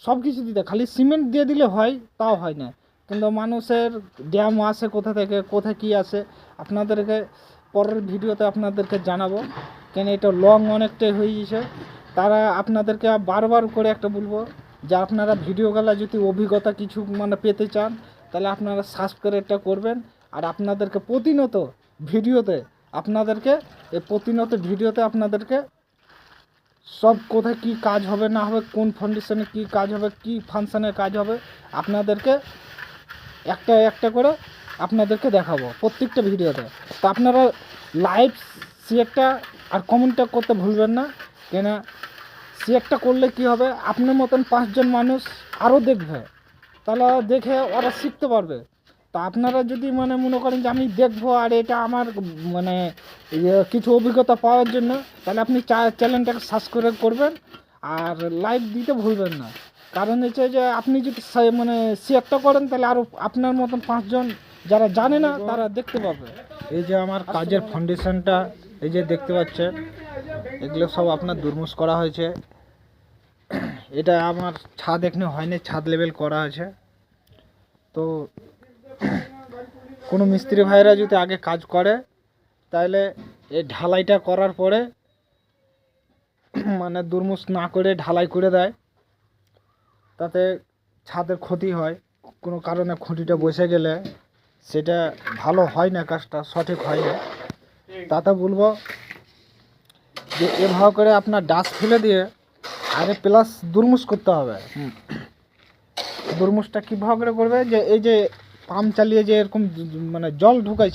সব কিছু দিতে, খালি সিমেন্ট দিয়ে দিলে হয় তাও হয় না। কিন্তু মানুষের ড্যাম আসে কোথা থেকে, কোথায় কী আসে আপনাদেরকে পরের ভিডিওতে আপনাদেরকে জানাবো, কেন এটা লং অনেকটাই হয়ে গেছে। তারা আপনাদেরকে বারবার করে একটা বলবো যে আপনারা ভিডিওগুলো যদি অভিজ্ঞতা কিছু মানে পেতে চান তাহলে আপনারা সাবস্ক্রাইবটা করবেন। আর আপনাদেরকে প্রতিনিয়ত ভিডিওতে আপনাদেরকে সব কোথায় কী কাজ হবে না হবে, কোন ফাউন্ডেশনে কী কাজ হবে, কী ফাংশানের কাজ হবে, আপনাদেরকে একটা একটা করে আপনাদেরকে দেখাবো প্রত্যেকটা ভিডিওতে। তো আপনারা লাইভ শেয়ারটা আর কমেন্টটা করতে ভুলবেন না, কেন শেয়ারটা করলে কি হবে, আপনার মতন 5জন মানুষ আরও দেখবে, তাহলে দেখে ওরা শিখতে পারবে। তা আপনারা যদি মানে মনে করেন যে আমি দেখবো আর এটা আমার মানে কিছু অভিজ্ঞতা পাওয়ার জন্য, তাহলে আপনি চ্যানেলটাকে সাবস্ক্রাইব করবেন আর লাইক দিতে ভুলবেন না। কারণ হচ্ছে যে আপনি যদি মানে শেয়ারটা করেন তাহলে আরও আপনার মতন 5জন যারা জানে না তারা দেখতে পাবে। এই যে আমার কাজের ফাউন্ডেশনটা, এই যে দেখতে পাচ্ছেন, এগুলো সব আপনার দুর্মুষ করা হয়েছে। এটা আমার ছাদ এখানে হয়নি, ছাদ লেভেল করা আছে। তো কোনো মিস্ত্রি ভাইরা যদি আগে কাজ করে তাহলে এই ঢালাইটা করার পরে মানে দুর্মুষ না করে ঢালাই করে দেয়, তাতে ছাদের ক্ষতি হয়। কোনো কারণে খুঁটিটা বসে গেলে সেটা ভালো হয় না, কাজটা সঠিক হয় না। তাতে বলবো যে এভাবে করে আপনার ডাস্ট ফেলে দিয়ে আগে প্লাস দুর্মুষ করতে হবে। দুর্মুষটা কীভাবে করে করবে, যে এই যে পাম্প চালিয়ে যে এরকম মানে জল ঢুকাইছে,